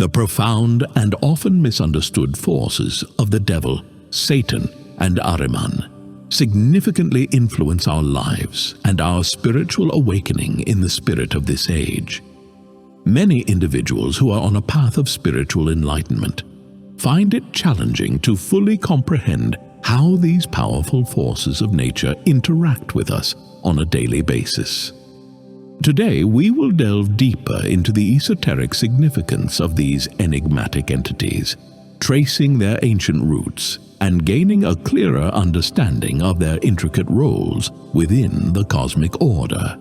The profound and often misunderstood forces of the devil, Satan, and Ahriman significantly influence our lives and our spiritual awakening in the spirit of this age. Many individuals who are on a path of spiritual enlightenment find it challenging to fully comprehend how these powerful forces of nature interact with us on a daily basis. Today, we will delve deeper into the esoteric significance of these enigmatic entities, tracing their ancient roots and gaining a clearer understanding of their intricate roles within the cosmic order.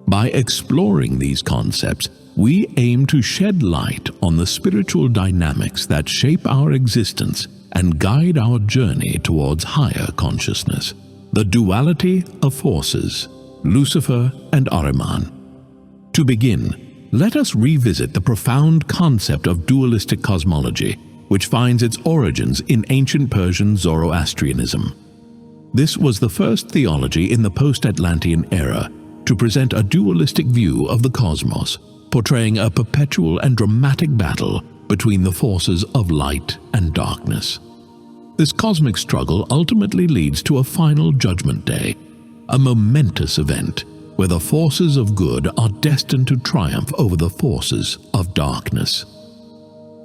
By exploring these concepts, we aim to shed light on the spiritual dynamics that shape our existence and guide our journey towards higher consciousness. The duality of forces, Lucifer and Ahriman. To begin, let us revisit the profound concept of dualistic cosmology, which finds its origins in ancient Persian Zoroastrianism. This was the first theology in the post-Atlantean era to present a dualistic view of the cosmos, portraying a perpetual and dramatic battle between the forces of light and darkness. This cosmic struggle ultimately leads to a final judgment day, a momentous event where the forces of good are destined to triumph over the forces of darkness.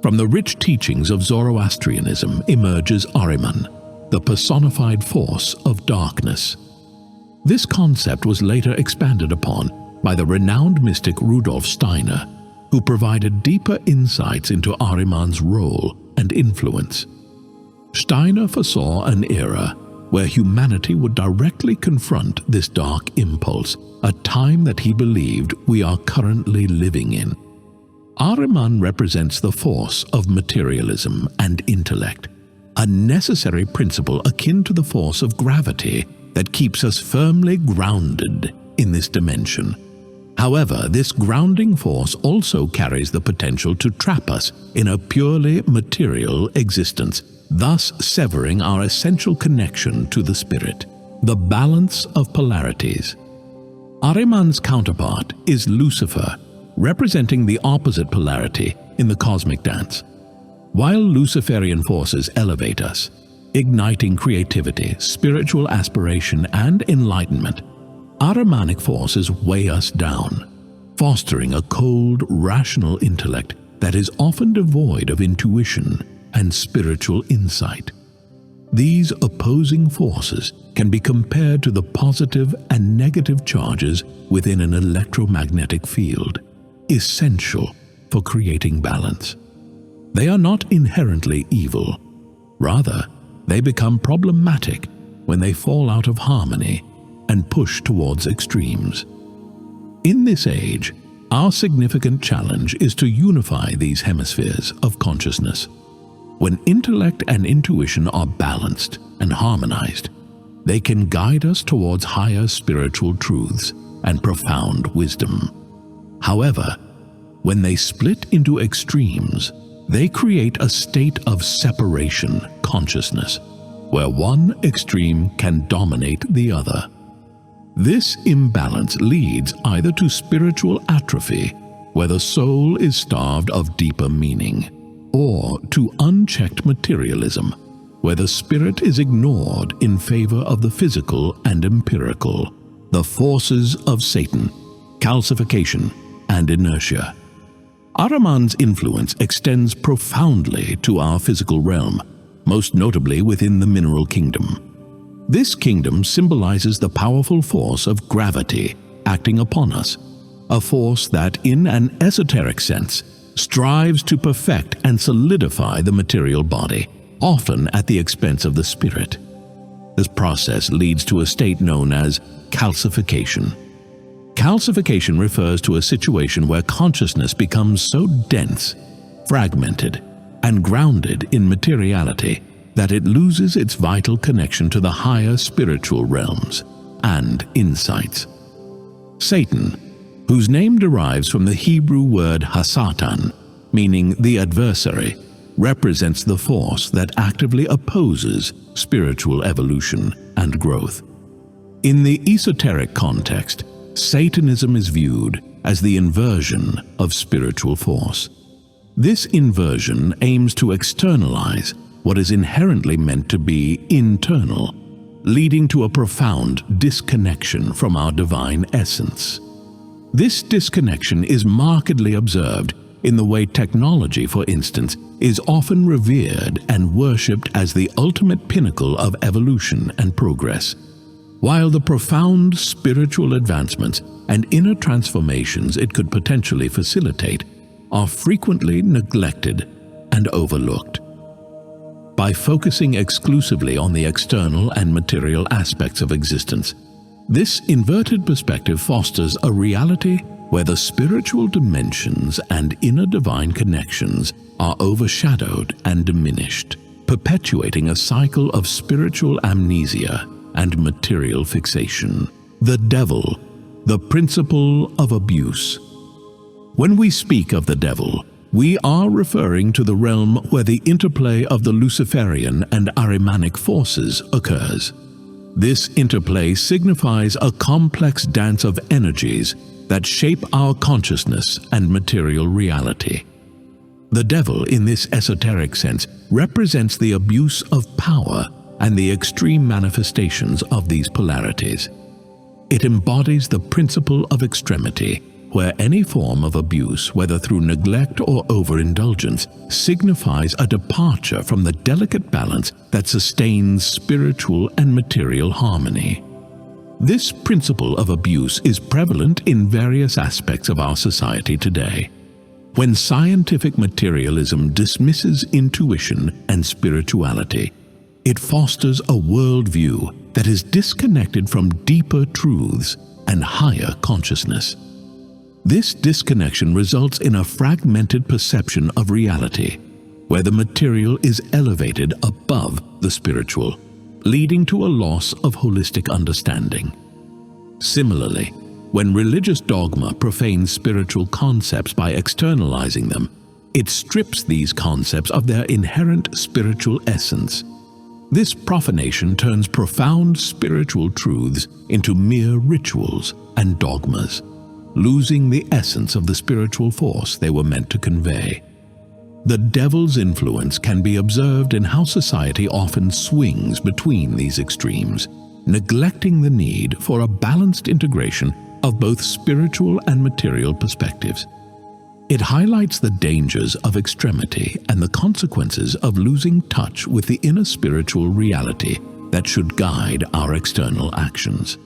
From the rich teachings of Zoroastrianism emerges Ahriman, the personified force of darkness. This concept was later expanded upon by the renowned mystic Rudolf Steiner, who provided deeper insights into Ahriman's role and influence. Steiner foresaw an era where humanity would directly confront this dark impulse, a time that he believed we are currently living in. Ahriman represents the force of materialism and intellect, a necessary principle akin to the force of gravity that keeps us firmly grounded in this dimension. However, this grounding force also carries the potential to trap us in a purely material existence, thus severing our essential connection to the spirit. The balance of polarities. Ahriman's counterpart is Lucifer, representing the opposite polarity in the cosmic dance. While Luciferian forces elevate us, igniting creativity, spiritual aspiration, and enlightenment, Ahrimanic forces weigh us down, fostering a cold, rational intellect that is often devoid of intuition and spiritual insight. These opposing forces can be compared to the positive and negative charges within an electromagnetic field, essential for creating balance. They are not inherently evil. Rather, they become problematic when they fall out of harmony and push towards extremes. In this age, our significant challenge is to unify these hemispheres of consciousness. When intellect and intuition are balanced and harmonized, they can guide us towards higher spiritual truths and profound wisdom. However, when they split into extremes, they create a state of separation consciousness, where one extreme can dominate the other. This imbalance leads either to spiritual atrophy, where the soul is starved of deeper meaning, or to unchecked materialism, where the spirit is ignored in favor of the physical and empirical. The forces of Satan, calcification, and inertia. Ahriman's influence extends profoundly to our physical realm, most notably within the mineral kingdom. This kingdom symbolizes the powerful force of gravity acting upon us, a force that, in an esoteric sense, strives to perfect and solidify the material body, often at the expense of the spirit. This process leads to a state known as calcification. Calcification refers to a situation where consciousness becomes so dense, fragmented, and grounded in materiality that it loses its vital connection to the higher spiritual realms and insights. Satan, whose name derives from the Hebrew word hasatan, meaning the adversary, represents the force that actively opposes spiritual evolution and growth. In the esoteric context, Satanism is viewed as the inversion of spiritual force. This inversion aims to externalize what is inherently meant to be internal, leading to a profound disconnection from our divine essence. This disconnection is markedly observed in the way technology, for instance, is often revered and worshipped as the ultimate pinnacle of evolution and progress, while the profound spiritual advancements and inner transformations it could potentially facilitate are frequently neglected and overlooked. By focusing exclusively on the external and material aspects of existence, this inverted perspective fosters a reality where the spiritual dimensions and inner divine connections are overshadowed and diminished, perpetuating a cycle of spiritual amnesia and material fixation. The devil, the principle of abuse. When we speak of the devil, we are referring to the realm where the interplay of the Luciferian and Ahrimanic forces occurs. This interplay signifies a complex dance of energies that shape our consciousness and material reality. The devil, in this esoteric sense, represents the abuse of power and the extreme manifestations of these polarities. It embodies the principle of extremity, where any form of abuse, whether through neglect or overindulgence, signifies a departure from the delicate balance that sustains spiritual and material harmony. This principle of abuse is prevalent in various aspects of our society today. When scientific materialism dismisses intuition and spirituality, it fosters a worldview that is disconnected from deeper truths and higher consciousness. This disconnection results in a fragmented perception of reality, where the material is elevated above the spiritual, leading to a loss of holistic understanding. Similarly, when religious dogma profanes spiritual concepts by externalizing them, it strips these concepts of their inherent spiritual essence. This profanation turns profound spiritual truths into mere rituals and dogmas, losing the essence of the spiritual force they were meant to convey. The devil's influence can be observed in how society often swings between these extremes, neglecting the need for a balanced integration of both spiritual and material perspectives. It highlights the dangers of extremity and the consequences of losing touch with the inner spiritual reality that should guide our external actions.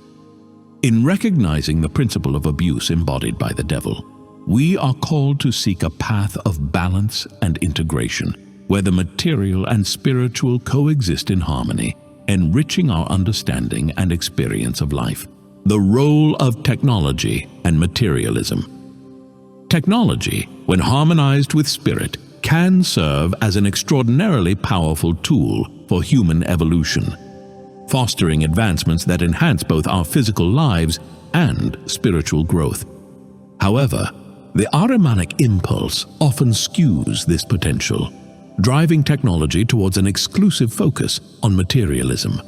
In recognizing the principle of abuse embodied by the devil, we are called to seek a path of balance and integration, where the material and spiritual coexist in harmony, enriching our understanding and experience of life. The role of technology and materialism. Technology, when harmonized with spirit, can serve as an extraordinarily powerful tool for human evolution, fostering advancements that enhance both our physical lives and spiritual growth. However, the Ahrimanic impulse often skews this potential, driving technology towards an exclusive focus on materialism.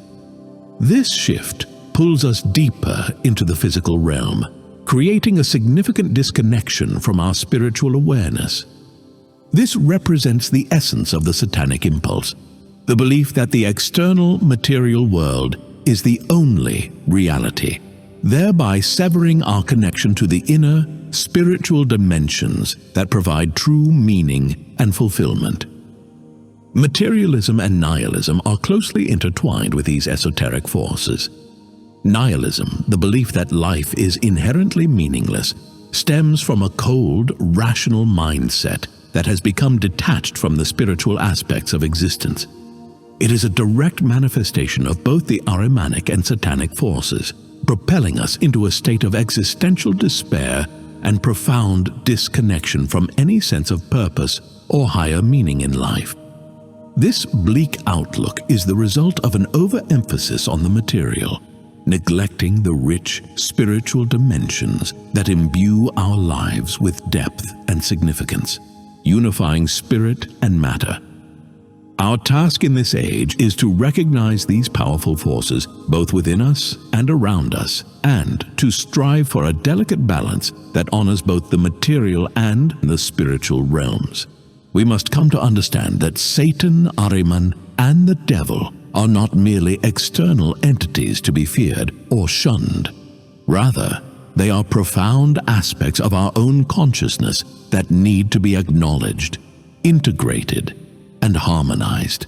This shift pulls us deeper into the physical realm, creating a significant disconnection from our spiritual awareness. This represents the essence of the satanic impulse, the belief that the external material world is the only reality, thereby severing our connection to the inner, spiritual dimensions that provide true meaning and fulfillment. Materialism and nihilism are closely intertwined with these esoteric forces. Nihilism, the belief that life is inherently meaningless, stems from a cold, rational mindset that has become detached from the spiritual aspects of existence. It is a direct manifestation of both the Ahrimanic and satanic forces, propelling us into a state of existential despair and profound disconnection from any sense of purpose or higher meaning in life. This bleak outlook is the result of an overemphasis on the material, neglecting the rich spiritual dimensions that imbue our lives with depth and significance, unifying spirit and matter. Our task in this age is to recognize these powerful forces both within us and around us, and to strive for a delicate balance that honors both the material and the spiritual realms. we must come to understand that Satan, Ahriman, and the devil are not merely external entities to be feared or shunned. Rather, they are profound aspects of our own consciousness that need to be acknowledged, integrated, and harmonized.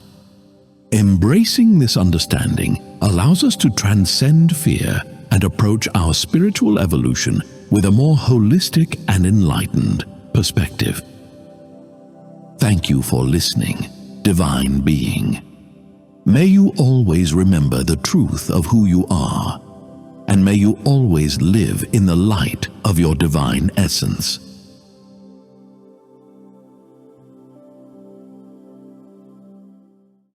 Embracing this understanding allows us to transcend fear and approach our spiritual evolution with a more holistic and enlightened perspective. Thank you for listening, Divine Being. May you always remember the truth of who you are, and may you always live in the light of your divine essence.